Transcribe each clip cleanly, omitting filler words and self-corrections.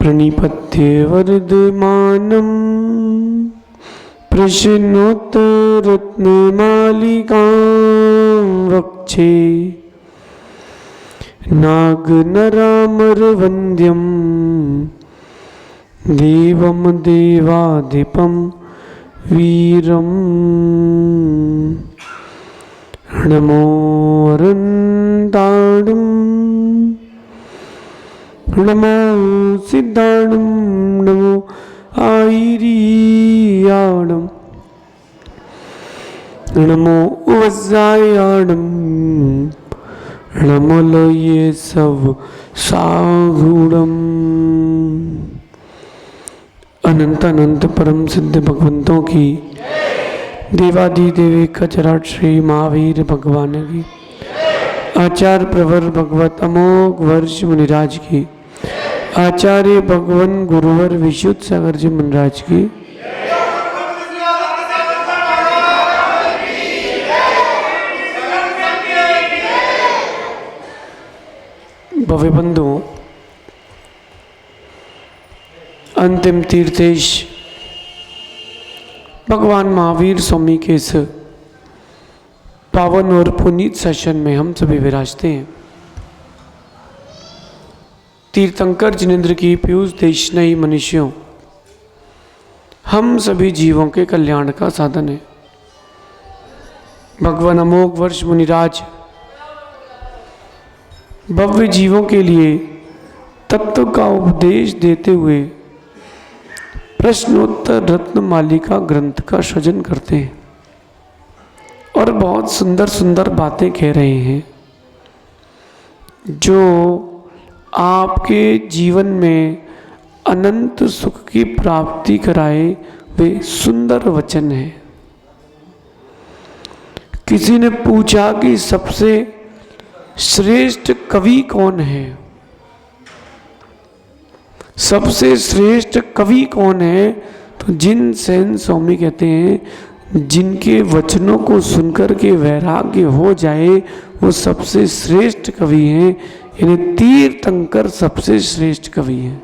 प्रणिपत्य वर्धमानं प्रश्नोत्तररत्नमालिकां वक्षे नागनरामरवन्द्यं देवं देवाधिपं वीरम् नमो अरन्ताणं नमो सिद्धाणं नमो आयर्याणं नमो वज्रायाणं नमो लोये सब सागुणम्। अनंत अनंत परम सिद्ध भगवंतों की, देवादिदेव कचराट श्री महावीर भगवान की, आचार्य प्रवर भगवत अमोघ वर्ष मुनिराज की, आचार्य भगवन गुरुवर विशुद्ध सागर जी मुनिराज की, भव्य बंधुओं, अंतिम तीर्थेश भगवान महावीर स्वामी के इस पावन और पुनीत सेशन में हम सभी विराजते हैं। तीर्थंकर जिनेन्द्र की पीयूष देशनयी मनुष्यों, हम सभी जीवों के कल्याण का साधन है। भगवान अमोघ वर्ष मुनिराज भव्य जीवों के लिए तत्व का उपदेश देते हुए प्रश्नोत्तर रत्न मालिका ग्रंथ का सृजन करते हैं और बहुत सुंदर सुंदर बातें कह रहे हैं जो आपके जीवन में अनंत सुख की प्राप्ति कराए वे सुंदर वचन है। किसी ने पूछा कि सबसे श्रेष्ठ कवि कौन है? सबसे श्रेष्ठ कवि कौन है? तो जिन सेन स्वामी कहते हैं जिनके वचनों को सुनकर के वैराग्य हो जाए वो सबसे श्रेष्ठ कवि हैं। यानी तीर्थंकर सबसे श्रेष्ठ कवि हैं।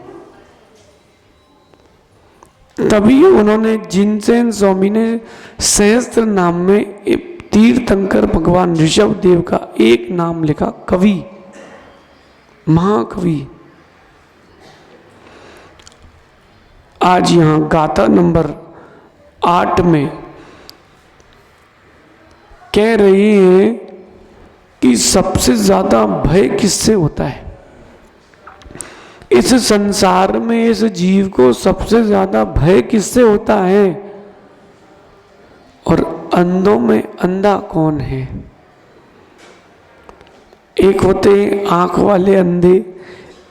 तभी उन्होंने जिनसेन स्वामी ने सहस्त्र नाम में तीर्थंकर भगवान ऋषभ देव का एक नाम लिखा, कवि, महाकवि। आज यहाँ गाथा नंबर 8 में कह रही है कि सबसे ज्यादा भय किससे होता है? इस संसार में इस जीव को सबसे ज्यादा भय किससे होता है? और अंधों में अंधा कौन है? एक होते आंख वाले अंधे,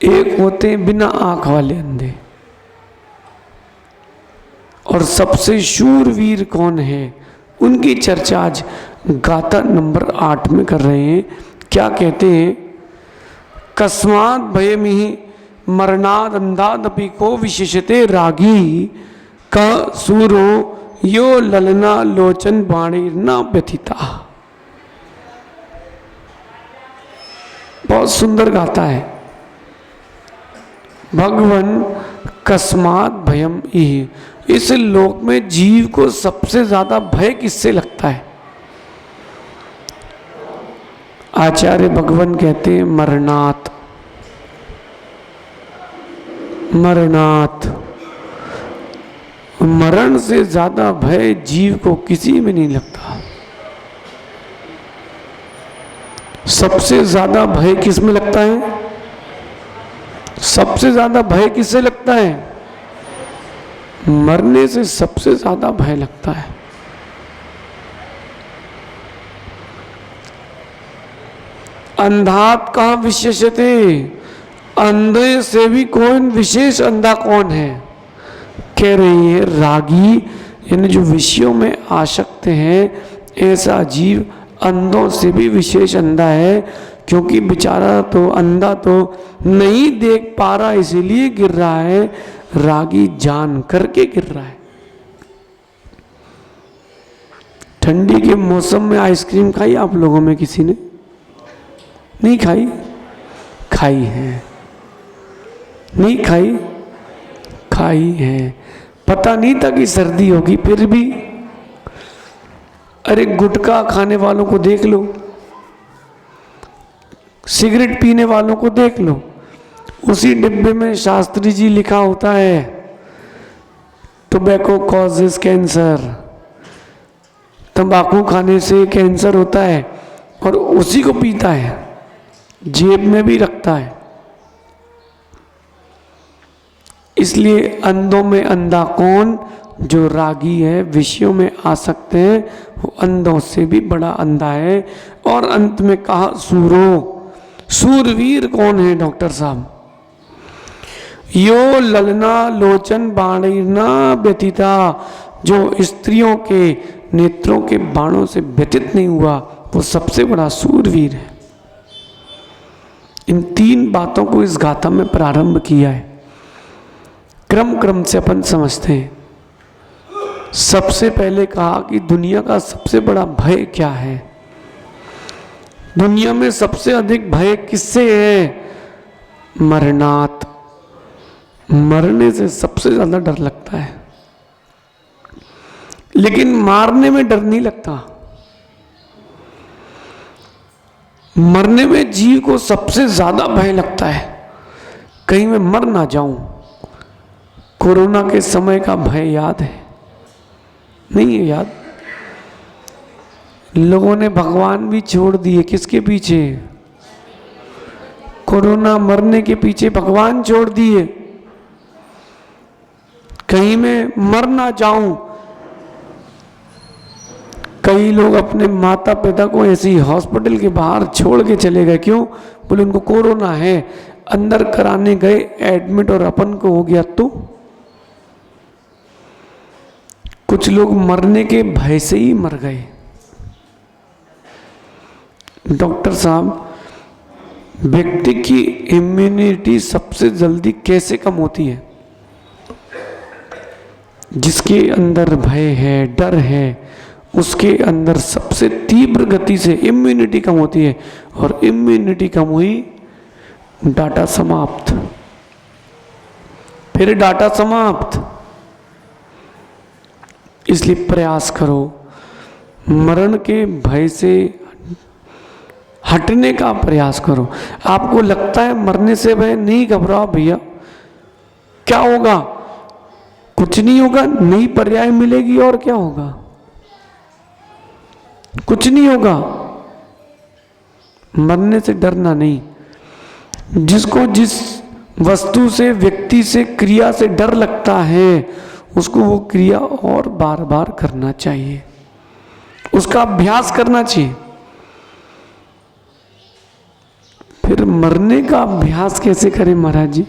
एक होते बिना आंख वाले अंधे। और सबसे शूरवीर कौन है? उनकी चर्चा आज गाथा नंबर 8 में कर रहे हैं। क्या कहते हैं? कस्मात् भयमिहि मरणाद अंधादपि को विशेषते रागी का सूरो यो ललना लोचन बाणी न व्यथिता। बहुत सुंदर गाथा है। भगवन कस्मात् भयम इहि, इस लोक में जीव को सबसे ज्यादा भय किससे लगता है? आचार्य भगवान कहते हैं मरणात। मरणात, मरण से ज्यादा भय जीव को किसी में नहीं लगता। सबसे ज्यादा भय किस में लगता है? सबसे ज्यादा भय किससे लगता है? मरने से सबसे ज्यादा भय लगता है। अंधात कहाँ विशेषते, अंधे से भी कौन विशेष अंधा कौन है? कह रही है रागी, यानी जो विषयों में आसक्त हैं, ऐसा जीव अंधों से भी विशेष अंधा है। क्योंकि बेचारा तो अंधा तो नहीं देख पा रहा इसीलिए गिर रहा है, रागी जान करके गिर रहा है। ठंडी के मौसम में आइसक्रीम खाई आप लोगों में किसी ने? नहीं खाई? खाई है? नहीं खाई? खाई है। पता नहीं था कि सर्दी होगी, फिर भी। अरे गुटखा खाने वालों को देख लो, सिगरेट पीने वालों को देख लो, उसी डिब्बे में शास्त्री जी लिखा होता है टोबैको कॉजेस कैंसर, तंबाकू खाने से कैंसर होता है, और उसी को पीता है, जेब में भी रखता है। इसलिए अंधों में अंधा कौन? जो रागी है, विषयों में आसक्त है, वो अंधों से भी बड़ा अंधा है। और अंत में कहा सूरो, सूरवीर कौन है डॉक्टर साहब? यो ललना लोचन बाणीर्ना व्यतीता, जो स्त्रियों के नेत्रों के बाणों से व्यतीत नहीं हुआ, वो सबसे बड़ा सूरवीर है। इन 3 बातों को इस गाथा में प्रारंभ किया है। क्रम क्रम से अपन समझते हैं। सबसे पहले कहा कि दुनिया का सबसे बड़ा भय क्या है? दुनिया में सबसे अधिक भय किससे है? मरणात। मरने से सबसे ज्यादा डर लगता है, लेकिन मारने में डर नहीं लगता। मरने में जीव को सबसे ज्यादा भय लगता है, कहीं मैं मर ना जाऊं। कोरोना के समय का भय याद है? नहीं है याद? लोगों ने भगवान भी छोड़ दिए, किसके पीछे? कोरोना मरने के पीछे भगवान छोड़ दिए। कहीं मैं मर ना जाऊं। कई लोग अपने माता पिता को ऐसे ही हॉस्पिटल के बाहर छोड़ के चले गए। क्यों? बोले उनको कोरोना है। अंदर कराने गए एडमिट, और अपन को हो गया तो। कुछ लोग मरने के भय से ही मर गए। डॉक्टर साहब, व्यक्ति की इम्यूनिटी सबसे जल्दी कैसे कम होती है? जिसके अंदर भय है, डर है, उसके अंदर सबसे तीव्र गति से इम्यूनिटी कम होती है। और इम्यूनिटी कम हुई, डाटा समाप्त, फिर डाटा समाप्त। इसलिए प्रयास करो, मरण के भय से हटने का प्रयास करो। आपको लगता है मरने से भय, नहीं घबराओ भैया। क्या होगा? कुछ नहीं होगा, नई पर्याय मिलेगी, और क्या होगा? कुछ नहीं होगा। मरने से डरना नहीं। जिसको जिस वस्तु से, व्यक्ति से, क्रिया से डर लगता है, उसको वो क्रिया और बार बार करना चाहिए, उसका अभ्यास करना चाहिए। फिर मरने का अभ्यास कैसे करें महाराज जी?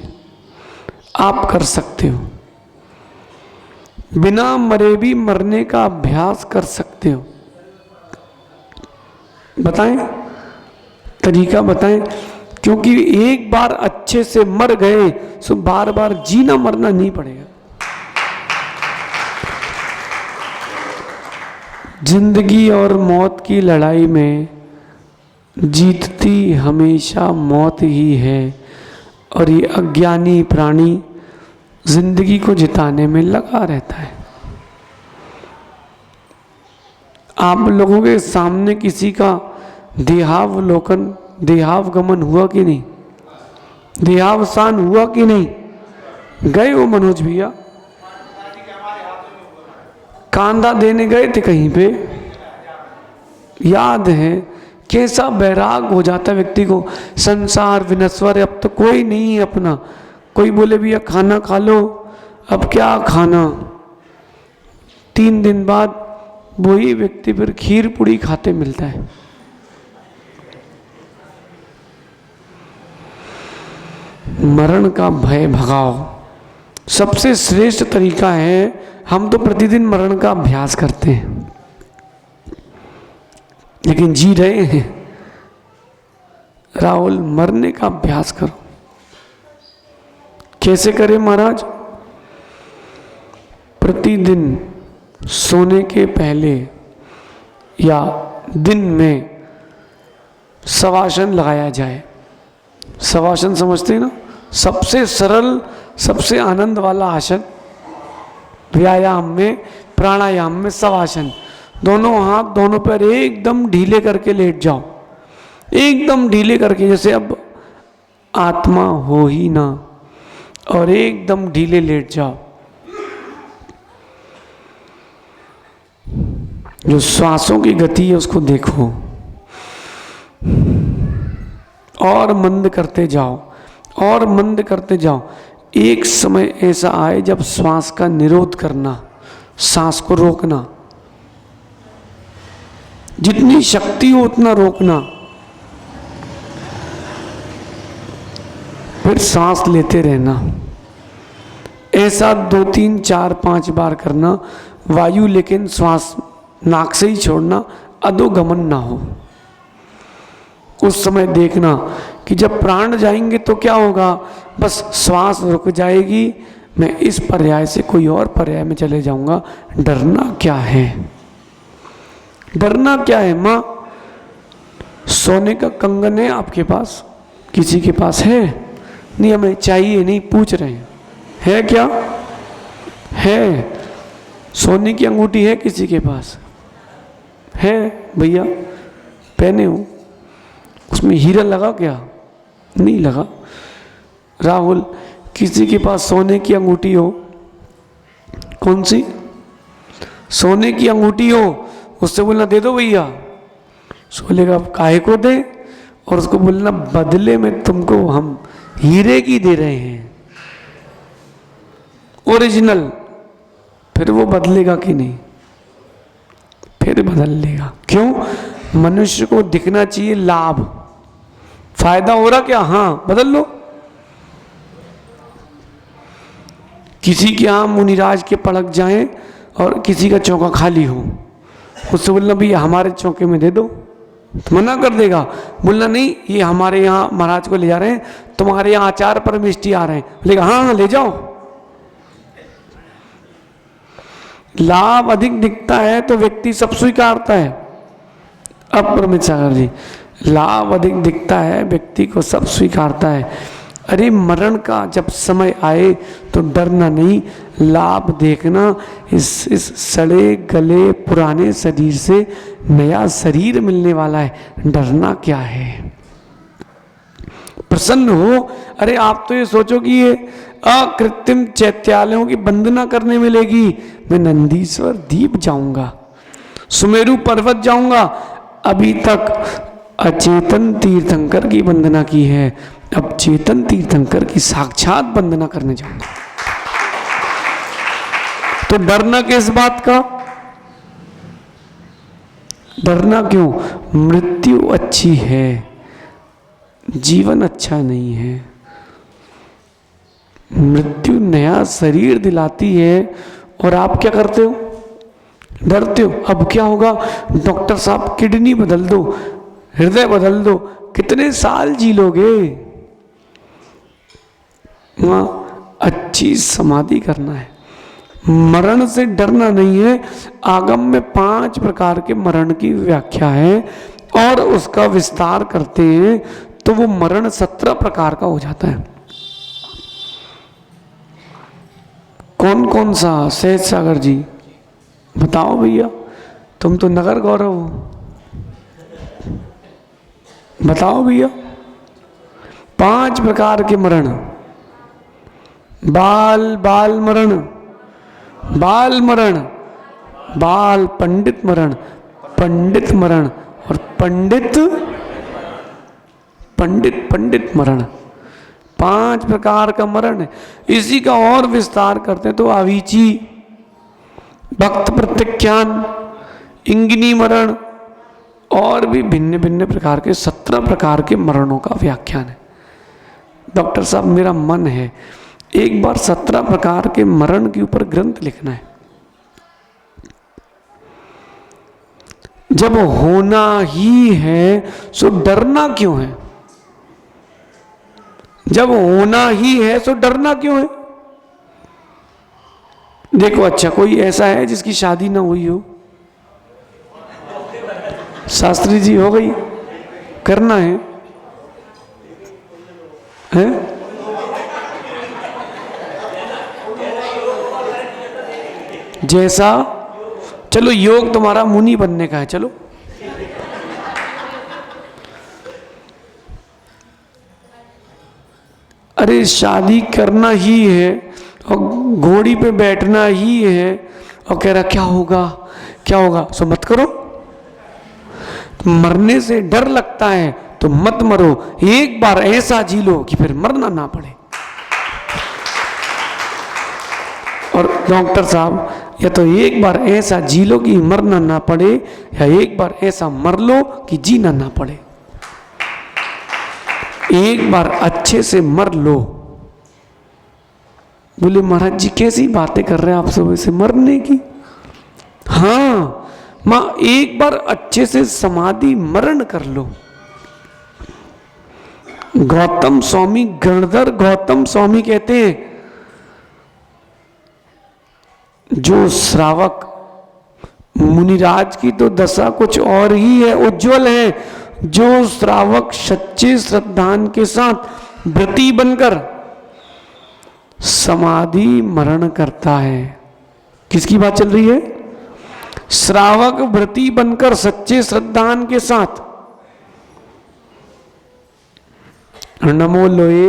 आप कर सकते हो, बिना मरे भी मरने का अभ्यास कर सकते हो। बताएं तरीका, बताएं। क्योंकि एक बार अच्छे से मर गए तो बार बार जीना मरना नहीं पड़ेगा। जिंदगी और मौत की लड़ाई में जीतती हमेशा मौत ही है, और ये अज्ञानी प्राणी जिंदगी को जिताने में लगा रहता है। आप लोगों के सामने किसी का देहावलोकन, देहावगमन हुआ कि नहीं? देहावसान हुआ कि नहीं? गए हो मनोज भैया? कांधा देने गए थे कहीं पे, याद है? कैसा बैराग हो जाता है व्यक्ति को। संसार विनश्वर, अब तो कोई नहीं है अपना। कोई बोले भैया खाना खा लो, अब क्या खाना? 3 दिन बाद वही व्यक्ति फिर खीर पूड़ी खाते मिलता है। मरण का भय भगाओ। सबसे श्रेष्ठ तरीका है, हम तो प्रतिदिन मरण का अभ्यास करते हैं, लेकिन जी रहे हैं। राहुल, मरने का अभ्यास करो। कैसे करें महाराज? प्रतिदिन सोने के पहले या दिन में शवासन लगाया जाए। शवासन समझते हैं ना? सबसे सरल सबसे आनंद वाला आसन व्यायाम में, प्राणायाम में शवासन। दोनों हाथ दोनों पैर एकदम ढीले करके लेट जाओ, एकदम ढीले करके, जैसे अब आत्मा हो ही ना, और एकदम ढीले लेट जाओ। जो श्वासों की गति है उसको देखो, और मंद करते जाओ, और मंद करते जाओ। एक समय ऐसा आए जब श्वास का निरोध करना, सांस को रोकना, जितनी शक्ति हो उतना रोकना, फिर सांस लेते रहना। ऐसा 2, 3, 4, 5 बार करना। वायु लेकिन श्वास नाक से ही छोड़ना, अधोगमन ना हो। उस समय देखना कि जब प्राण जाएंगे तो क्या होगा, बस श्वास रुक जाएगी, मैं इस पर्याय से कोई और पर्याय में चले जाऊंगा। डरना क्या है, डरना क्या है? माँ, सोने का कंगन है आपके पास? किसी के पास है? नहीं, हमें चाहिए नहीं, पूछ रहे हैं, है क्या? है। सोने की अंगूठी है किसी के पास? है भैया, पहने हो, उसमें हीरा लगा क्या? नहीं लगा। राहुल, किसी के पास सोने की अंगूठी हो? कौन सी? सोने की अंगूठी हो, उससे बोलना दे दो भैया। उसको बोलेगा काहे को दे, और उसको बोलना बदले में तुमको हम हीरे की दे रहे हैं, ओरिजिनल। फिर वो बदलेगा कि नहीं? फिर बदल लेगा। क्यों? मनुष्य को दिखना चाहिए लाभ, फायदा हो रहा क्या? हाँ, बदल लो। किसी के यहाँ मुनिराज के पड़क जाएं और किसी का चौका खाली हो, उससे बोलना भैया हमारे चौके में दे दो, तो मना कर देगा। बोलना नहीं, ये हमारे यहाँ महाराज को ले जा रहे हैं, तुम्हारे यहाँ आचार पर मिष्टी आ रहे हैं। बोलेगा हाँ हाँ ले जाओ। लाभ अधिक दिखता है तो व्यक्ति सब स्वीकारता है। अब परमित सागर जी, लाभ अधिक दिखता है, व्यक्ति को सब स्वीकारता है। अरे मरण का जब समय आए तो डरना नहीं, लाभ देखना। इस सड़े गले पुराने शरीर से नया शरीर मिलने वाला है, डरना क्या है? प्रसन्न हो। अरे आप तो ये सोचो कि ये अकृत्रिम चैत्यालयों की वंदना करने मिलेगी। मैं नंदीश्वर द्वीप जाऊंगा, सुमेरु पर्वत जाऊंगा। अभी तक अचेतन तीर्थंकर की वंदना की है, अब चेतन तीर्थंकर की साक्षात वंदना करने जाऊंगा। तो डरना किस बात का? डरना क्यों? मृत्यु अच्छी है, जीवन अच्छा नहीं है। मृत्यु नया शरीर दिलाती है और आप क्या करते हो? डरते हो। अब क्या होगा? डॉक्टर साहब किडनी बदल दो, हृदय बदल दो, कितने साल जी लोगे? वहाँ अच्छी समाधि करना है। मरण से डरना नहीं है। आगम में 5 प्रकार के मरण की व्याख्या है और उसका विस्तार करते हैं तो वो मरण 17 प्रकार का हो जाता है। कौन कौन सा? सहज सागर जी बताओ भैया, तुम तो नगर गौरव हो, बताओ भैया। 5 प्रकार के मरण। बाल मरण, बाल मरण, बाल पंडित मरण, पंडित मरण और पंडित मरण। 5 प्रकार का मरण है। इसी का और विस्तार करते हैं तो अवीची, भक्त प्रत्याख्यान, इंगिनी मरण और भी भिन्न भिन्न प्रकार के 17 प्रकार के मरणों का व्याख्यान है। डॉक्टर साहब मेरा मन है एक बार 17 प्रकार के मरण के ऊपर ग्रंथ लिखना है। जब होना ही है सो डरना क्यों है? जब होना ही है सो डरना क्यों है? देखो, अच्छा कोई ऐसा है जिसकी शादी ना हुई हो? शास्त्री जी हो गई, करना है? जैसा, चलो योग तुम्हारा मुनि बनने का है, चलो। अरे शादी करना ही है और घोड़ी पे बैठना ही है और कह रहा क्या होगा क्या होगा, सो मत करो। मरने से डर लगता है तो मत मरो, एक बार ऐसा जी लो कि फिर मरना ना पड़े। और डॉक्टर साहब या तो एक बार ऐसा जी लो कि मरना ना पड़े, या एक बार ऐसा मर लो कि जीना ना पड़े। एक बार अच्छे से मर लो। बोले महाराज जी कैसी बातें कर रहे हैं आप सुबह से, मरने की? हाँ मां, एक बार अच्छे से समाधि मरण कर लो। गौतम स्वामी, गणधर गौतम स्वामी कहते हैं, जो श्रावक, मुनिराज की तो दशा कुछ और ही है, उज्जवल है। जो श्रावक सच्चे श्रद्धान के साथ व्रती बनकर समाधि मरण करता है। किसकी बात चल रही है? श्रावक व्रती बनकर सच्चे श्रद्धान के साथ। नमो लोए।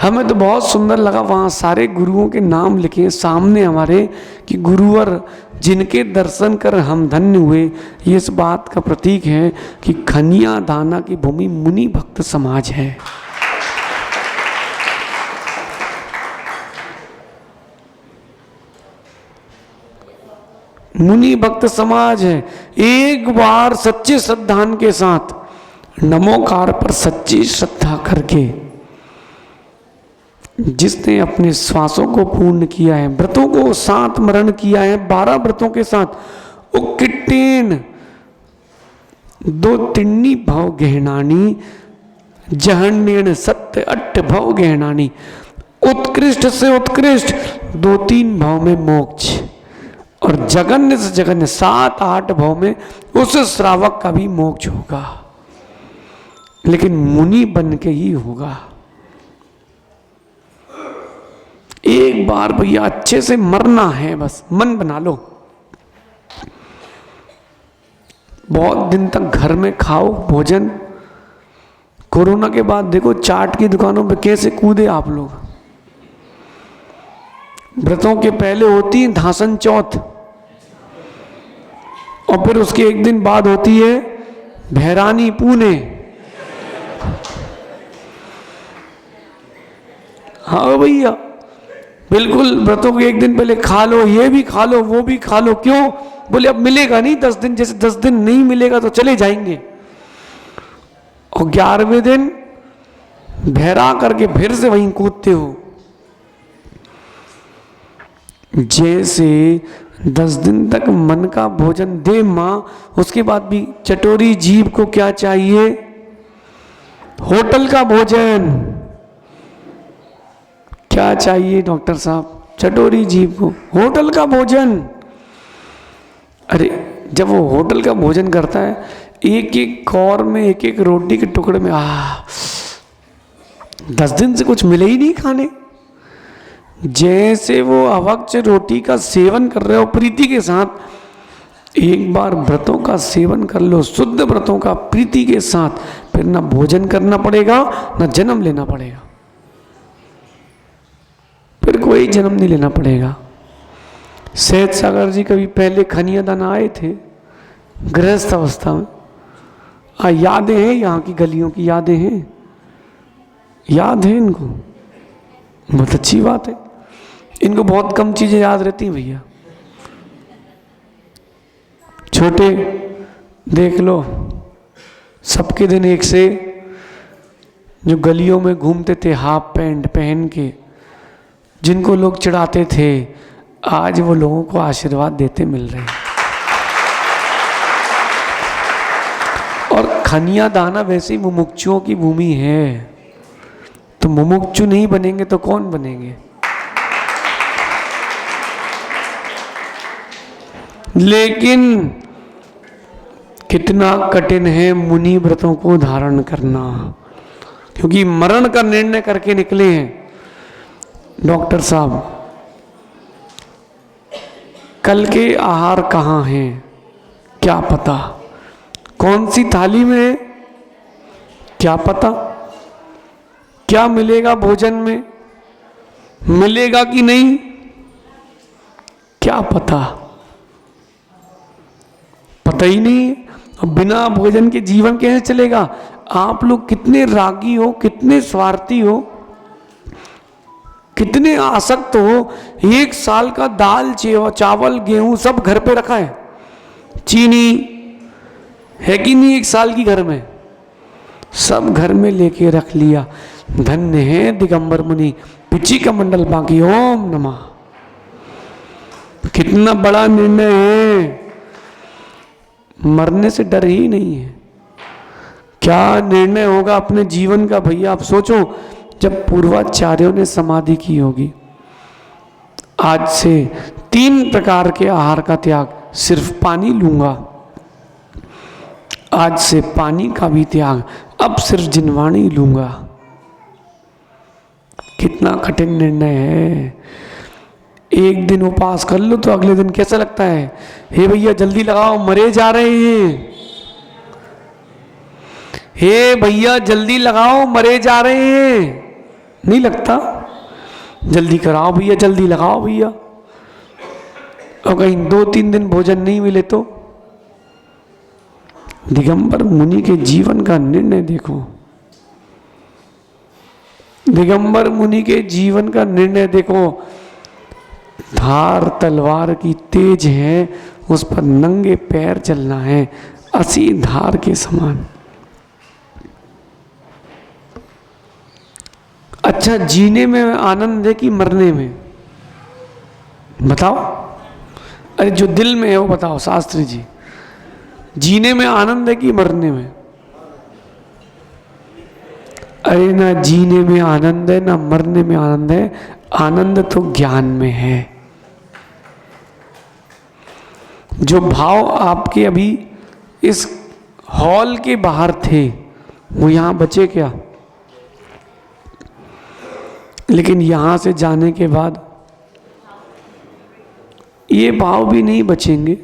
हमें तो बहुत सुंदर लगा, वहां सारे गुरुओं के नाम लिखे सामने हमारे कि गुरुवर जिनके दर्शन कर हम धन्य हुए। ये इस बात का प्रतीक है कि खनिया दाना की भूमि मुनि भक्त समाज है। मुनि भक्त समाज है। एक बार सच्चे श्रद्धान के साथ नमोकार पर सच्ची श्रद्धा करके जिसने अपने श्वासों को पूर्ण किया है, व्रतों को 7 मरण किया है, 12 व्रतों के साथ, वो किट्टेन 2 तिन्नी भव गहनानी, जहन्नेन सत्य 8 भव गहनानी। उत्कृष्ट से उत्कृष्ट 2-3 भव में मोक्ष, और जगन्य से जगन्य 7-8 भव में उस श्रावक का भी मोक्ष होगा, लेकिन मुनि बन के ही होगा। एक बार भैया अच्छे से मरना है, बस मन बना लो। बहुत दिन तक घर में खाओ भोजन। कोरोना के बाद देखो चाट की दुकानों पे कैसे कूदे आप लोग। व्रतों के पहले होती है धासन चौथ, और फिर उसके एक दिन बाद होती है भैरानी पुणे। हाँ भैया बिल्कुल, व्रतों के एक दिन पहले खा लो, ये भी खा लो वो भी खा लो। क्यों? बोले अब मिलेगा नहीं 10 दिन, जैसे 10 दिन नहीं मिलेगा तो चले जाएंगे। और 11वें दिन भैरा करके फिर से वहीं कूदते हो। जैसे 10 दिन तक मन का भोजन दे मां, उसके बाद भी चटोरी जीभ को क्या चाहिए? होटल का भोजन। क्या चाहिए डॉक्टर साहब? चटोरी जीभ को होटल का भोजन। अरे जब वो होटल का भोजन करता है, एक एक कौर में एक एक रोटी के टुकड़े में 10 दिन से कुछ मिले ही नहीं खाने। जैसे वो अवक्ष रोटी का सेवन कर रहे हो प्रीति के साथ, एक बार व्रतों का सेवन कर लो, शुद्ध व्रतों का प्रीति के साथ, फिर ना भोजन करना पड़ेगा ना जन्म लेना पड़ेगा, फिर कोई जन्म नहीं लेना पड़ेगा। सहज सागर जी कभी पहले खनियादान आए थे गृहस्थ अवस्था में। यादें हैं, यहाँ की गलियों की यादें हैं, याद है इनको। बहुत अच्छी बात है, इनको बहुत कम चीजें याद रहती हैं भैया। छोटे देख लो, सबके दिन एक से, जो गलियों में घूमते थे हाफ पैंट पहन के, जिनको लोग चिढ़ाते थे, आज वो लोगों को आशीर्वाद देते मिल रहे हैं। और खनिया दाना वैसे ही मुमुक्षुओं की भूमि है, तो मुमुक्षु नहीं बनेंगे तो कौन बनेंगे? लेकिन कितना कठिन है मुनि व्रतों को धारण करना, क्योंकि मरण का निर्णय करके निकले हैं डॉक्टर साहब। कल के आहार कहाँ हैं क्या पता, कौन सी थाली में है क्या पता, क्या मिलेगा भोजन में, मिलेगा कि नहीं क्या पता, पता ही नहीं। अब बिना भोजन के जीवन कैसे चलेगा। आप लोग कितने रागी हो, कितने स्वार्थी हो, कितने आसक्त हो। 1 साल का दाल चावल गेहूं सब घर पे रखा है, चीनी है कि नहीं 1 साल की घर में, सब घर में लेके रख लिया। धन्य है दिगंबर मुनि, पिची का मंडल बाकी। ओम नमः। कितना बड़ा निर्णय है, मरने से डर ही नहीं है। क्या निर्णय होगा अपने जीवन का भैया। आप सोचो, जब पूर्वाचार्यों ने समाधि की होगी, आज से 3 प्रकार के आहार का त्याग, सिर्फ पानी लूंगा, आज से पानी का भी त्याग, अब सिर्फ जिनवाणी लूंगा। कितना कठिन निर्णय है। एक दिन उपवास कर लो तो अगले दिन कैसा लगता है, हे भैया जल्दी लगाओ मरे जा रहे हैं, हे भैया जल्दी लगाओ मरे जा रहे हैं, नहीं लगता। जल्दी कराओ भैया, जल्दी लगाओ भैया। और कहीं 2-3 दिन भोजन नहीं मिले तो। दिगंबर मुनि के जीवन का निर्णय देखो, दिगंबर मुनि के जीवन का निर्णय देखो। धार तलवार की तेज है, उस पर नंगे पैर चलना है, असी धार के समान। अच्छा, जीने में आनंद है कि मरने में, बताओ। अरे जो दिल में है वो बताओ शास्त्री जी, जीने में आनंद है कि मरने में। अरे ना जीने में आनंद है ना मरने में आनंद है, आनंद तो ज्ञान में है। जो भाव आपके अभी इस हॉल के बाहर थे वो यहां बचे क्या। लेकिन यहां से जाने के बाद ये भाव भी नहीं बचेंगे।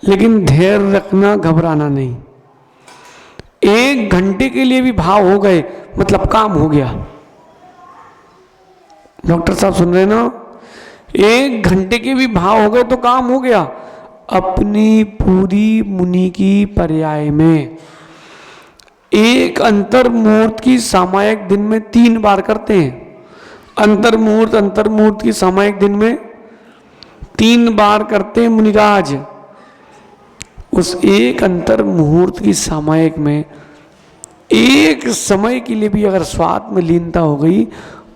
लेकिन धैर्य रखना, घबराना नहीं। 1 घंटे के लिए भी भाव हो गए मतलब काम हो गया। डॉक्टर साहब सुन रहे हैं ना, 1 घंटे के भी भाव हो गए तो काम हो गया। अपनी पूरी मुनि की पर्याय में एक अंतर मुहूर्त की सामायिक दिन में 3 बार करते हैं। अंतर मुहूर्त की सामायिक दिन में 3 बार करते हैं मुनिराज। उस एक अंतर मुहूर्त की सामायिक में एक समय के लिए भी अगर स्वाद में लीनता हो गई,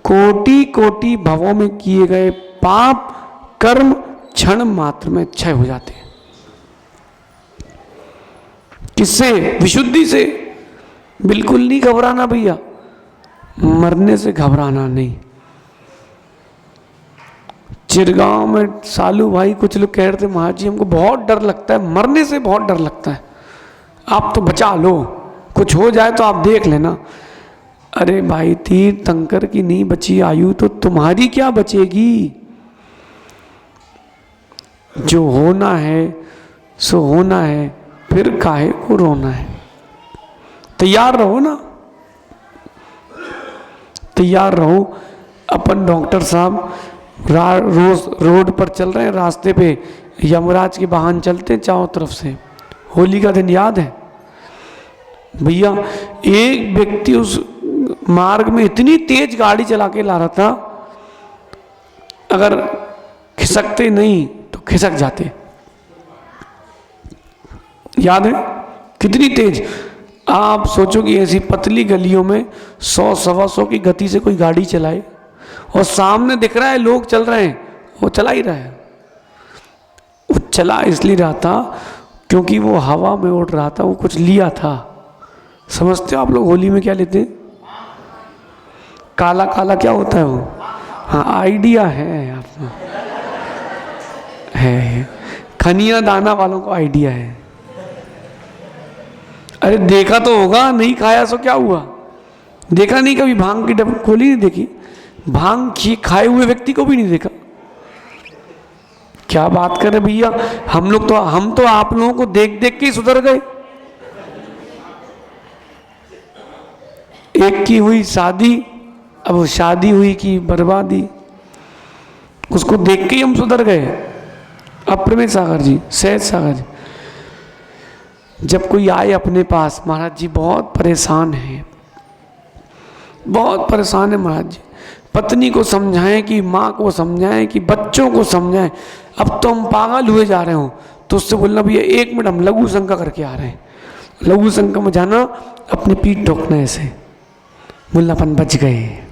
कोटि कोटि भवों में किए गए पाप कर्म क्षण मात्र में क्षय हो जाते हैं। किससे? विशुद्धि से। बिल्कुल नहीं घबराना भैया, मरने से घबराना नहीं। चिरगांव में सालू भाई कुछ लोग कह रहे थे, महाराज जी हमको बहुत डर लगता है, मरने से बहुत डर लगता है, आप तो बचा लो, कुछ हो जाए तो आप देख लेना। अरे भाई, तीर्थंकर की नहीं बची आयु तो तुम्हारी क्या बचेगी। जो होना है सो होना है, फिर काहे को रोना है। तैयार रहो ना, तैयार रहो। अपन डॉक्टर साहब रोज रोड पर चल रहे हैं, रास्ते पे यमराज के वाहन चलते हैं चारों तरफ से। होली का दिन याद है भैया, एक व्यक्ति उस मार्ग में इतनी तेज गाड़ी चला के ला रहा था, अगर खिसकते नहीं तो खिसक जाते। याद है कितनी तेज। आप सोचो कि ऐसी पतली गलियों में 100-125 की गति से कोई गाड़ी चलाए और सामने दिख रहा है लोग चल रहे हैं, वो चला ही रहा है। वो चला इसलिए रहा था क्योंकि वो हवा में उड़ रहा था, वो कुछ लिया था। समझते हो आप लोग होली में क्या लेते हैं? काला काला क्या होता है वो? हाँ, आइडिया है आपको, है खनिया दाना वालों को आइडिया है। अरे देखा तो होगा, नहीं खाया सो क्या हुआ। देखा नहीं कभी, भांग की डब्बी खोली नहीं देखी, भांग खाए हुए व्यक्ति को भी नहीं देखा। क्या बात करें भैया, हम तो आप लोगों को देख देख के ही सुधर गए। एक की हुई शादी, अब वो शादी हुई की बर्बादी, उसको देख के ही हम सुधर गए। अब प्रमेश सागर जी, सहज सागर जी, जब कोई आए अपने पास, महाराज जी बहुत परेशान है, बहुत परेशान है महाराज जी, पत्नी को समझाएं कि माँ को समझाएं कि बच्चों को समझाएं, अब तो हम पागल हुए जा रहे हो, तो उससे बोलना भैया 1 मिनट हम लघु शंका करके आ रहे हैं। लघु शंका में जाना, अपनी पीठ ठोकना ऐसे, बोलना अपन बच गए,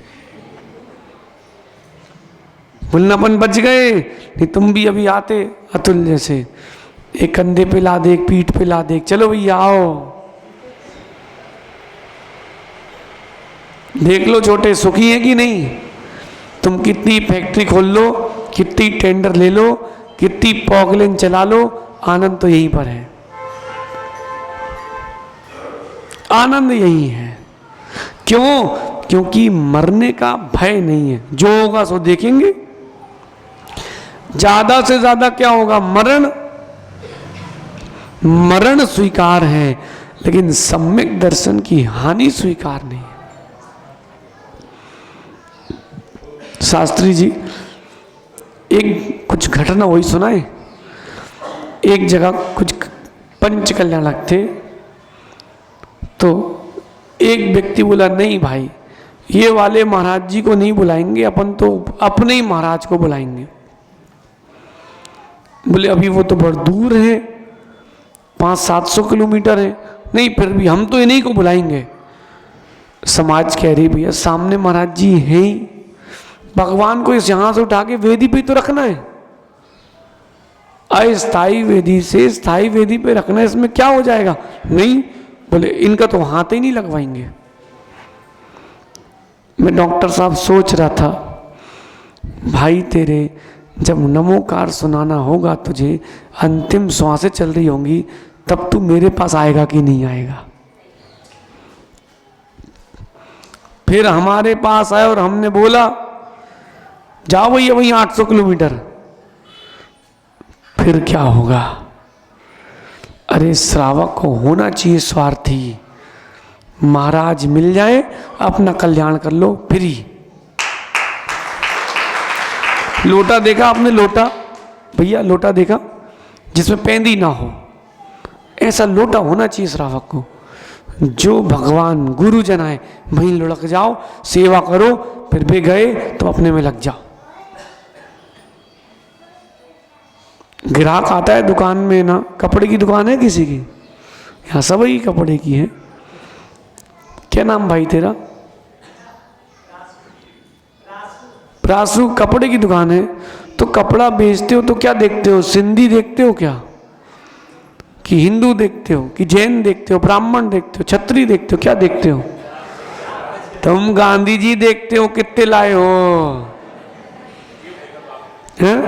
बोलना अपन बच गए, नहीं तुम भी अभी आते अतुल जैसे, एक कंधे पे ला दे, एक पीठ पे ला दे, चलो भैया आओ। देख लो छोटे सुखी है कि नहीं, तुम कितनी फैक्ट्री खोल लो, कितनी टेंडर ले लो, कितनी पॉकलेन चला लो, आनंद तो यहीं पर है, आनंद यही है। क्यों? क्योंकि मरने का भय नहीं है, जो होगा सो देखेंगे। ज्यादा से ज्यादा क्या होगा? मरण, मरण स्वीकार है, लेकिन सम्यक दर्शन की हानि स्वीकार नहीं है। शास्त्री जी एक कुछ घटना वही सुनाए। एक जगह कुछ पंच कल्याणक थे, तो एक व्यक्ति बोला नहीं भाई, ये वाले महाराज जी को नहीं बुलाएंगे, अपन तो अपने ही महाराज को बुलाएंगे। बोले अभी वो तो बहुत दूर है, 500-700 किलोमीटर है, नहीं फिर भी हम तो इन्हीं को बुलाएंगे। समाज कह रही भैया सामने महाराज जी हैं ही, भगवान को इस यहां से उठा के वेदी पे तो रखना है, अस्थाई वेदी से स्थाई वेदी पे रखना है, इसमें क्या हो जाएगा? नहीं, बोले इनका तो हाथ ही नहीं लगवाएंगे। मैं डॉक्टर साहब सोच रहा था, भाई तेरे जब नमोकार सुनाना होगा तुझे, अंतिम श्वासें चल रही होंगी, तब तू मेरे पास आएगा कि नहीं आएगा? फिर हमारे पास आए और हमने बोला जाओ भैया वहीं 800 किलोमीटर, फिर क्या होगा? अरे श्रावक को होना चाहिए स्वार्थी, महाराज मिल जाए अपना कल्याण कर लो फ्री। लोटा देखा आपने? लोटा भैया, लोटा देखा जिसमें पेंदी ना हो, ऐसा लोटा होना चाहिए श्रावक को। जो भगवान गुरुजन आए वहीं लुढ़क जाओ, सेवा करो, फिर भी गए तो अपने में लग जाओ। ग्राहक आता है दुकान में ना, कपड़े की दुकान है किसी की, यहाँ सब ही कपड़े की है। क्या नाम भाई तेरा? प्रासु, कपड़े की दुकान है। तो कपड़ा बेचते हो तो क्या देखते हो? सिंधी देखते हो क्या, कि हिंदू देखते हो, कि जैन देखते हो, ब्राह्मण देखते हो, क्षत्रिय देखते हो, क्या देखते हो? तुम गांधी जी देखते हो, कितने लाए हो? हैं?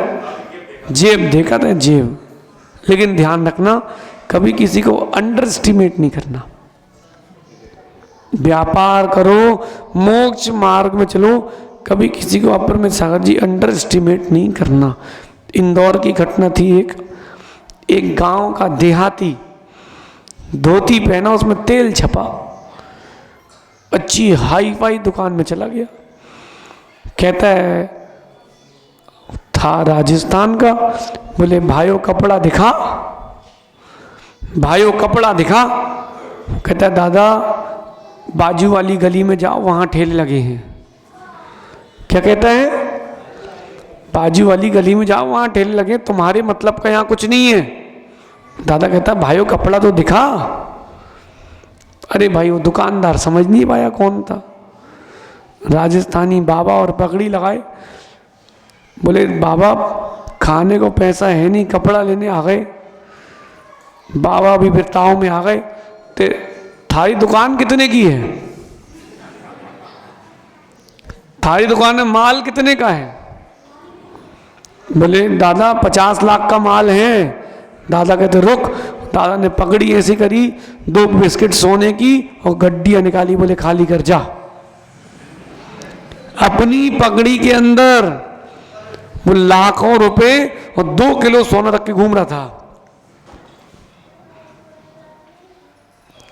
जेब देखा था, जेब। लेकिन ध्यान रखना, कभी किसी को अंडर एस्टिमेट नहीं करना। व्यापार करो, मोक्ष मार्ग में चलो, कभी किसी को अपर में सागर जी अंडर एस्टिमेट नहीं करना। इंदौर की घटना थी, एक गांव का देहाती धोती पहना, उसमें तेल छपा, अच्छी हाई फाई दुकान में चला गया। कहता है था राजस्थान का, बोले भाइयों कपड़ा दिखा, भाइयों कपड़ा दिखा। कहता है दादा बाजू वाली गली में जाओ, वहां ठेले लगे हैं। क्या कहता है? बाजू वाली गली में जाओ, वहां ठेले लगे, तुम्हारे मतलब का यहाँ कुछ नहीं है। दादा कहता है भाइयों कपड़ा तो दिखा। अरे भाई वो दुकानदार समझ नहीं पाया कौन था, राजस्थानी बाबा, और पगड़ी लगाए। बोले बाबा खाने को पैसा है नहीं, कपड़ा लेने आ गए। बाबा भी बिरताओं में आ गए, ते थारी दुकान कितने की है? थारी दुकान में माल कितने का है? बोले दादा 50 लाख का माल है। दादा कहते रुक। दादा ने पगड़ी ऐसी करी, 2 बिस्किट सोने की और गड्डियां निकाली, बोले खाली कर जा। अपनी पगड़ी के अंदर वो लाखों रुपए और 2 किलो सोना रख के घूम रहा था।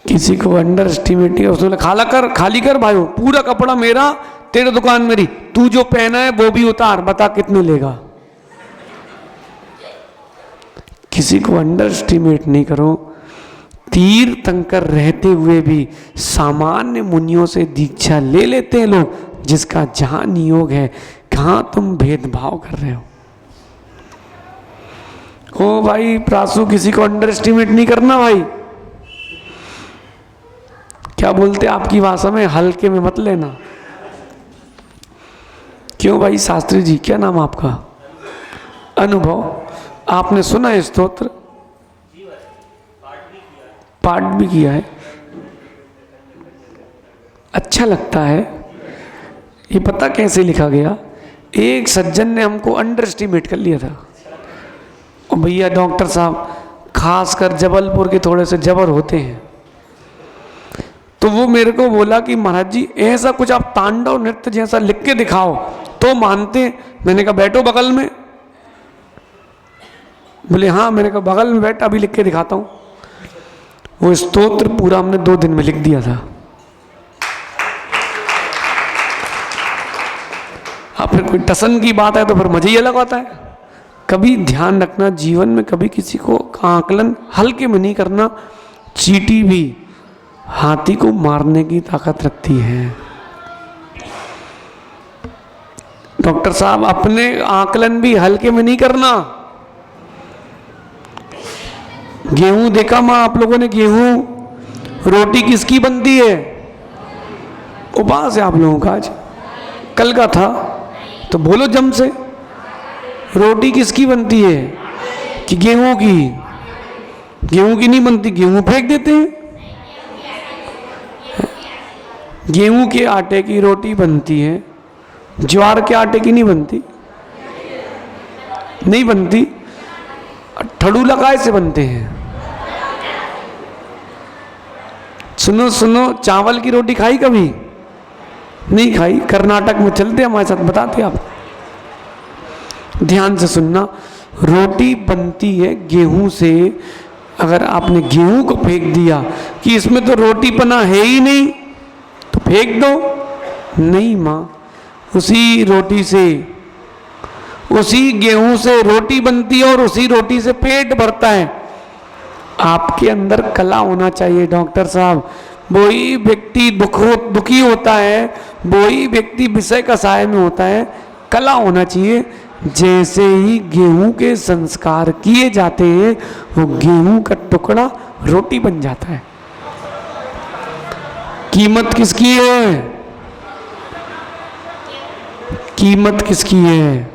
किसी को अंडर एस्टिमेट किया, उसने बोला खाली कर भाई, पूरा कपड़ा मेरा, तेरे दुकान मेरी, तू जो पहना है वो भी उतार, बता कितने लेगा। किसी को अंडर एस्टिमेट नहीं करो। तीर्थंकर रहते हुए भी सामान्य मुनियों से दीक्षा ले लेते हैं लोग, जिसका जहां नियोग है। कहां तुम भेदभाव कर रहे हो? ओ भाई प्रासु, किसी को अंडर एस्टिमेट नहीं करना भाई। क्या बोलते आपकी भाषा में, हल्के में मत लेना। क्यों भाई शास्त्री जी, क्या नाम आपका? अनुभव। आपने सुना है स्तोत्र? पाठ भी किया है। अच्छा लगता है। ये पता कैसे लिखा गया? एक सज्जन ने हमको अंडर एस्टिमेट कर लिया था। और भैया डॉक्टर साहब खासकर जबलपुर के थोड़े से जबर होते हैं, तो वो मेरे को बोला कि महाराज जी ऐसा कुछ आप तांडव नृत्य जैसा लिख के दिखाओ तो मानते। मैंने कहा बैठो बगल में। बोले हाँ। मैंने कहा बगल में बैठ, अभी लिख के दिखाता हूँ। वो स्तोत्र पूरा हमने 2 दिन में लिख दिया था। हाँ, फिर कोई टसन की बात है तो फिर मजा ही अलग आता है। कभी ध्यान रखना, जीवन में कभी किसी को आकलन हल्के में नहीं करना। चींटी भी हाथी को मारने की ताकत रखती है। डॉक्टर साहब अपने आकलन भी हल्के में नहीं करना। गेहूं देखा मां आप लोगों ने? गेहूं रोटी किसकी बनती है? उपवास है आप लोगों का आज, कल का था तो बोलो जम से। रोटी किसकी बनती है? कि गेहूं की? गेहूं की नहीं बनती, गेहूं फेंक देते हैं। गेहूं के आटे की रोटी बनती है, ज्वार के आटे की नहीं बनती। नहीं बनती। ठड़ूला काय से बनते हैं? सुनो सुनो, चावल की रोटी खाई कभी? नहीं खाई। कर्नाटक में चलते हमारे साथ, बताते आप। ध्यान से सुनना, रोटी बनती है गेहूं से। अगर आपने गेहूं को फेंक दिया कि इसमें तो रोटी पना है ही नहीं, तो फेंक दो। नहीं मां, उसी रोटी से, उसी गेहूं से रोटी बनती है और उसी रोटी से पेट भरता है। आपके अंदर कला होना चाहिए डॉक्टर साहब। वही व्यक्ति दुखी होता है, वही व्यक्ति विषय कसाय में होता है। कला होना चाहिए। जैसे ही गेहूं के संस्कार किए जाते हैं, वो गेहूं का टुकड़ा रोटी बन जाता है। कीमत किसकी है? कीमत किसकी है?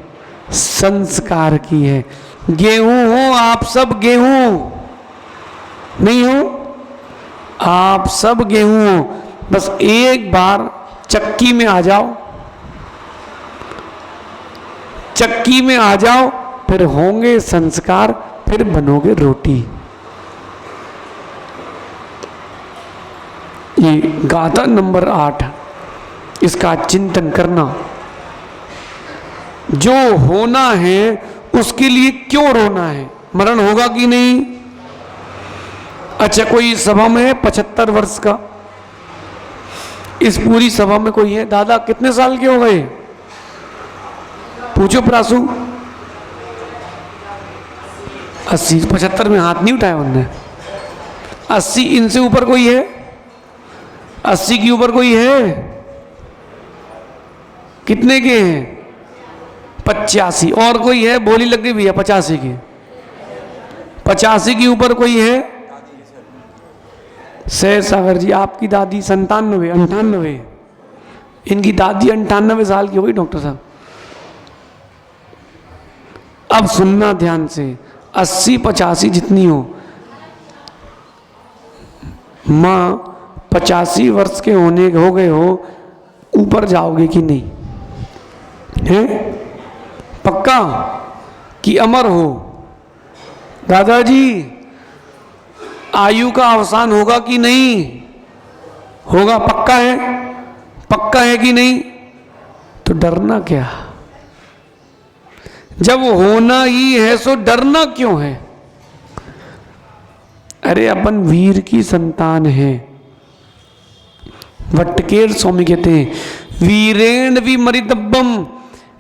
संस्कार की है। गेहूं हो आप सब, गेहूं नहीं हो आप सब, गेहूं हो। बस एक बार चक्की में आ जाओ, चक्की में आ जाओ, फिर होंगे संस्कार, फिर बनोगे रोटी। ये गाथा नंबर 8, इसका चिंतन करना। जो होना है उसके लिए क्यों रोना है? मरण होगा कि नहीं? अच्छा, कोई सभा में है 75 वर्ष का, इस पूरी सभा में कोई है, दादा कितने साल के हो गए? पूछो प्रासु। 80, 75 में हाथ नहीं उठाया उन्होंने। 80, इनसे ऊपर कोई है? 80 के ऊपर कोई है? कितने के हैं? 85। और कोई है? बोली लग गई भैया 85 की। 85 के ऊपर कोई है? सहज सागर जी, आपकी दादी 97, 98, इनकी दादी 98 साल की हो गई डॉक्टर साहब। अब सुनना ध्यान से, 80, 85 जितनी हो, मां 85 वर्ष के हो गए हो, ऊपर जाओगे कि नहीं? है पक्का कि अमर हो? दादाजी आयु का अवसान होगा कि नहीं होगा? पक्का है? पक्का है कि नहीं? तो डरना क्या? जब होना ही है सो डरना क्यों है? अरे अपन वीर की संतान है। वट्टकेर स्वामी कहते हैं वीरेण भी मरितव्यम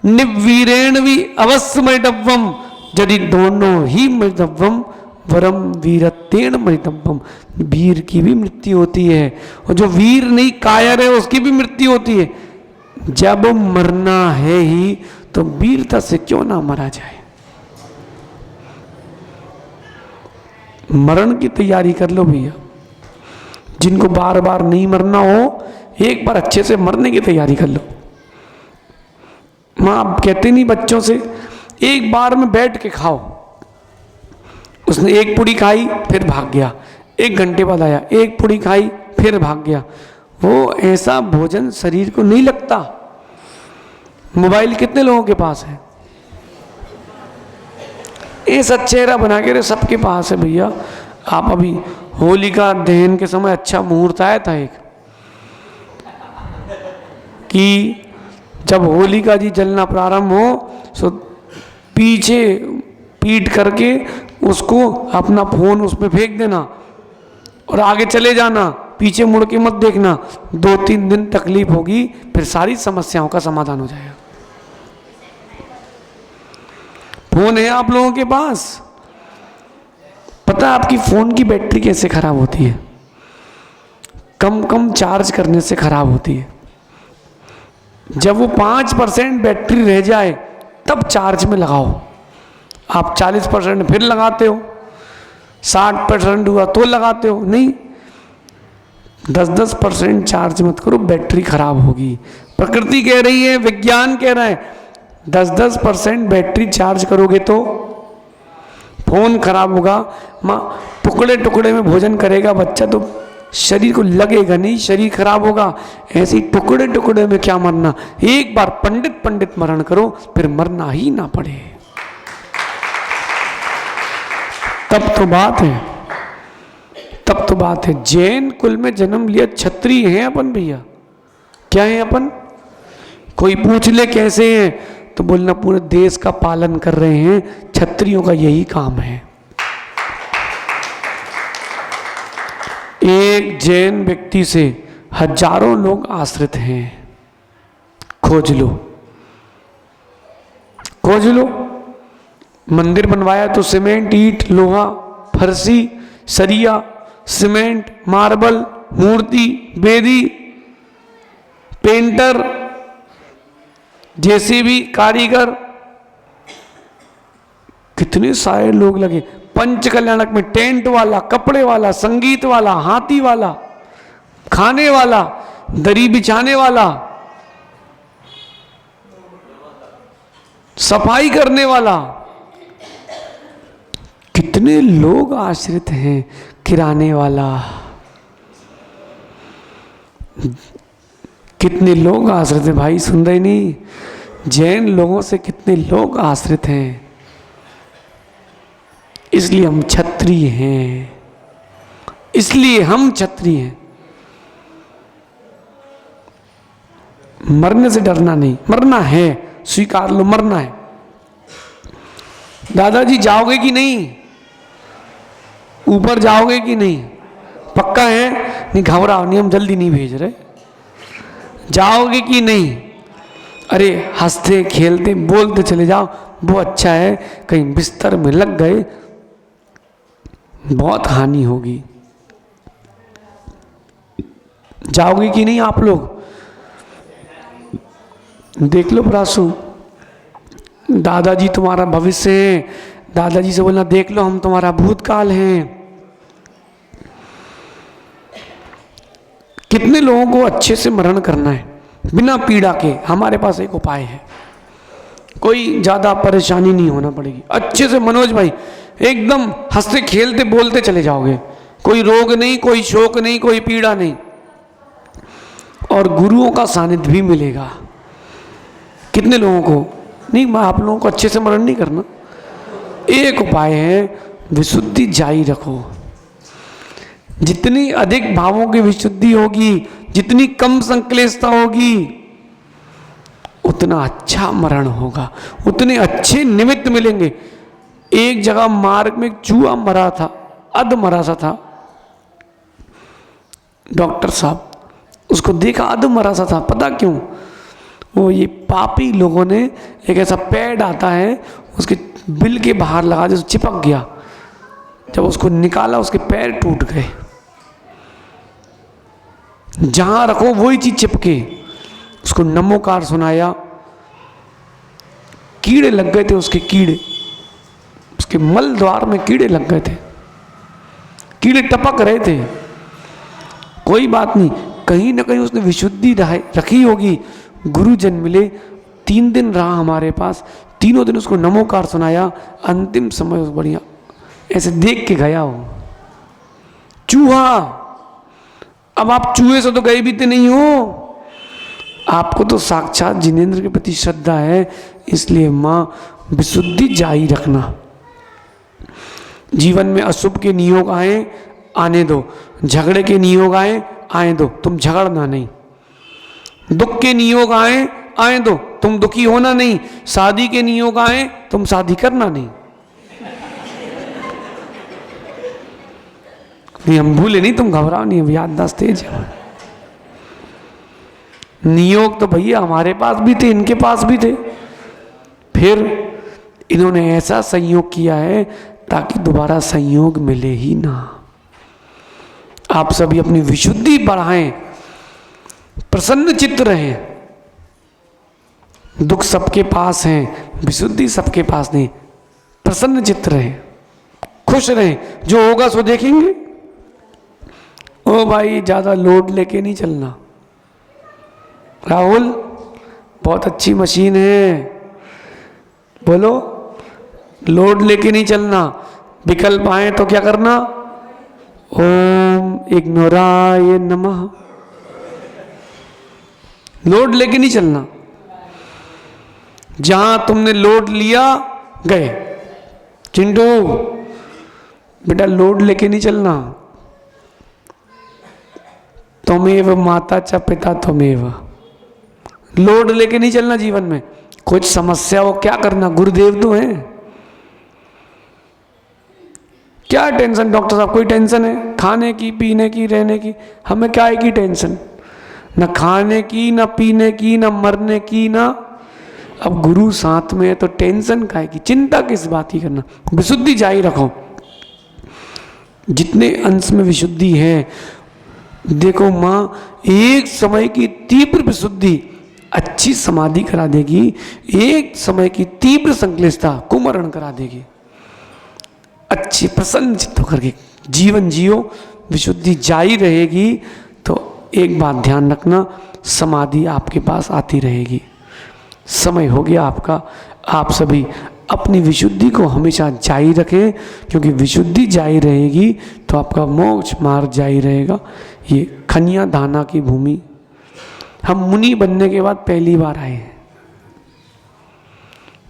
निवीरेण भी अवश्य मरितव्यम यदि दोनों ही मरितव्यम वरम वीरतेण मरितव्यम। वीर की भी मृत्यु होती है और जो वीर नहीं कायर है उसकी भी मृत्यु होती है। जब मरना है ही तो वीरता से क्यों ना मरा जाए। मरण की तैयारी कर लो भैया। जिनको बार बार नहीं मरना हो एक बार अच्छे से मरने की तैयारी कर लो। माँ कहते नहीं बच्चों से एक बार में बैठ के खाओ। उसने एक पुड़ी खाई फिर भाग गया, 1 घंटे बाद आया, एक पुड़ी खाई फिर भाग गया। वो ऐसा भोजन शरीर को नहीं लगता। मोबाइल कितने लोगों के पास है? ऐसा चेहरा बना के सबके पास है भैया। आप अभी होलिका दहन के समय अच्छा मुहूर्त आया था एक कि जब होलिका जी जलना प्रारंभ हो तो पीछे पीट करके उसको अपना फोन उसमें फेंक देना और आगे चले जाना, पीछे मुड़ के मत देखना। 2-3 दिन तकलीफ होगी फिर सारी समस्याओं का समाधान हो जाएगा। फोन है आप लोगों के पास? पता है आपकी फोन की बैटरी कैसे खराब होती है? कम कम चार्ज करने से खराब होती है। जब वो 5% बैटरी रह जाए तब चार्ज में लगाओ। आप 40% फिर लगाते हो, 60% हुआ तो लगाते हो, नहीं 10% चार्ज मत करो, बैटरी खराब होगी। प्रकृति कह रही है, विज्ञान कह रहा है 10% बैटरी चार्ज करोगे तो फोन खराब होगा। माँ टुकड़े टुकड़े में भोजन करेगा बच्चा तो शरीर को लगेगा नहीं, शरीर खराब होगा। ऐसे ही टुकड़े टुकड़े में क्या मरना। एक बार पंडित मरण करो फिर मरना ही ना पड़े, तब तो बात है, तब तो बात है। जैन कुल में जन्म लिया क्षत्रिय हैं अपन भैया। क्या है अपन? कोई पूछ ले कैसे हैं तो बोलना पूरे देश का पालन कर रहे हैं, क्षत्रियों का यही काम है। एक जैन व्यक्ति से हजारों लोग आश्रित हैं। खोज लो, खोज लो। मंदिर बनवाया तो सीमेंट, ईंट, लोहा, फरसी, सरिया, सीमेंट, मार्बल, मूर्ति, बेदी, पेंटर, जेसीबी, कारीगर, कितने सारे लोग लगे। पंच कल्याणक में टेंट वाला, कपड़े वाला, संगीत वाला, हाथी वाला, खाने वाला, दरी बिछाने वाला, सफाई करने वाला, कितने लोग आश्रित हैं। किराने वाला, कितने लोग आश्रित हैं भाई, सुन रहे नहीं? जैन लोगों से कितने लोग आश्रित हैं। इसलिए हम क्षत्रिय हैं, इसलिए हम क्षत्रिय हैं। मरने से डरना नहीं, मरना है, स्वीकार लो, मरना है। दादाजी जाओगे कि नहीं? ऊपर जाओगे कि नहीं? पक्का है? नहीं घबराओ नहीं, हम जल्दी नहीं भेज रहे। जाओगे कि नहीं? अरे हंसते खेलते बोलते चले जाओ, वो अच्छा है। कहीं बिस्तर में लग गए बहुत हानि होगी। जाओगे कि नहीं आप लोग? देख लो प्रासु, दादाजी तुम्हारा भविष्य है। दादाजी से बोलना देख लो हम तुम्हारा भूतकाल हैं। कितने लोगों को अच्छे से मरण करना है बिना पीड़ा के? हमारे पास एक उपाय है, कोई ज़्यादा परेशानी नहीं होना पड़ेगी। अच्छे से मनोज भाई एकदम हंसते खेलते बोलते चले जाओगे, कोई रोग नहीं, कोई शोक नहीं, कोई पीड़ा नहीं, और गुरुओं का सानिध्य भी मिलेगा। कितने लोगों को नहीं? मैं आप लोगों को अच्छे से मरण नहीं करना। एक उपाय है, विशुद्धि जारी रखो। जितनी अधिक भावों की विशुद्धि होगी, जितनी कम संक्लेशता होगी, उतना अच्छा मरण होगा, उतने अच्छे निमित्त मिलेंगे। एक जगह मार्ग में एक चूहा मरा था, अध मरा सा था। डॉक्टर साहब उसको देखा, अध मरा सा था। पता क्यों? वो ये पापी लोगों ने एक ऐसा पैड आता है उसके बिल के बाहर लगा दिया, चिपक गया। जब उसको निकाला उसके पैर टूट गए। जहां रखो वही चीज चिपके। उसको नमोकार सुनाया, कीड़े लग गए थे, उसके कीड़े, उसके मल द्वार में कीड़े लग गए थे, कीड़े टपक रहे थे। कोई बात नहीं, कहीं ना कहीं उसने विशुद्धि रखी होगी। गुरुजन मिले, 3 दिन रहा हमारे पास, तीनों दिन उसको नमोकार सुनाया। अंतिम समय बढ़िया ऐसे देख के गया वो चूहा। अब आप चूहे से तो गए भी तो नहीं हो, आपको तो साक्षात जिनेंद्र के प्रति श्रद्धा है, इसलिए माँ विशुद्धि जारी रखना। जीवन में अशुभ के नियोग आए, आने दो। झगड़े के नियोग आए दो, तुम झगड़ना नहीं। दुख के नियोग आए दो, तुम दुखी होना नहीं। शादी के नियोग आए, तुम शादी करना नहीं। हम भूले नहीं, तुम घबराओ नहीं, अब याददाश्त तेज है। नियोग तो भैया हमारे पास भी थे, इनके पास भी थे, फिर इन्होंने ऐसा संयोग किया है ताकि दोबारा संयोग मिले ही ना। आप सभी अपनी विशुद्धि बढ़ाएं, प्रसन्न चित्त रहें। दुख सबके पास है, विशुद्धि सबके पास नहीं। प्रसन्न चित्त रहें, खुश रहें, जो होगा सो देखेंगे। ओ भाई ज़्यादा लोड लेके नहीं चलना। राहुल बहुत अच्छी मशीन है, बोलो, लोड लेके नहीं चलना। विकल्प आए तो क्या करना? ओम इग्नोराय नमः। लोड लेके नहीं चलना। जहां तुमने लोड लिया गए। चिंटू बेटा लोड लेके नहीं चलना। त्वमेव माता च पिता त्वमेव। लोड लेके नहीं चलना जीवन में। कुछ समस्या हो क्या करना, गुरुदेव तो हैं। क्या टेंशन डॉक्टर साहब, कोई टेंशन है? खाने की, पीने की, रहने की, हमें क्या है की टेंशन? न खाने की, न पीने की, न मरने की, ना। अब गुरु साथ में है तो टेंशन काहे की, चिंता किस बात की करना। विशुद्धि जारी रखो। जितने अंश में विशुद्धि है, देखो माँ एक समय की तीव्र विशुद्धि अच्छी समाधि करा देगी, एक समय की तीव्र संक्लिष्टता कुमरण करा देगी। अच्छी प्रसन्न चित्त होकर के जीवन जियो, विशुद्धि जारी रहेगी। तो एक बात ध्यान रखना, समाधि आपके पास आती रहेगी। समय हो गया आपका, आप सभी अपनी विशुद्धि को हमेशा जारी रखें, क्योंकि विशुद्धि जारी रहेगी तो आपका मोक्ष मार्ग जारी रहेगा। ये खनिया दाना की भूमि, हम मुनि बनने के बाद पहली बार आए हैं।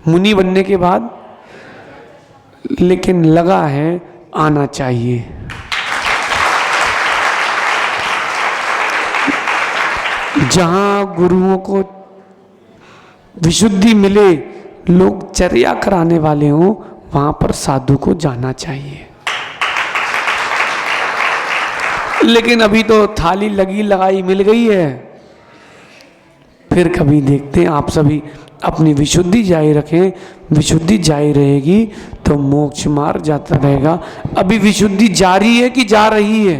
मुनि बनने के बाद, लेकिन लगा है आना चाहिए। जहां गुरुओं को विशुद्धि मिले, लोग चर्या कराने वाले हों, वहां पर साधु को जाना चाहिए। लेकिन अभी तो थाली लगी लगाई मिल गई है, फिर कभी देखते हैं। आप सभी अपनी विशुद्धि जारी रखें, विशुद्धि जारी रहेगी तो मोक्ष मार्ग जाता रहेगा। अभी विशुद्धि जारी है कि जा रही है?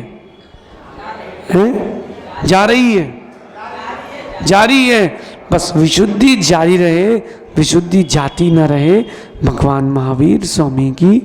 हैं? जा रही है, जारी है। बस विशुद्धि जारी रहे, विशुद्धि जाती न रहे। भगवान महावीर स्वामी की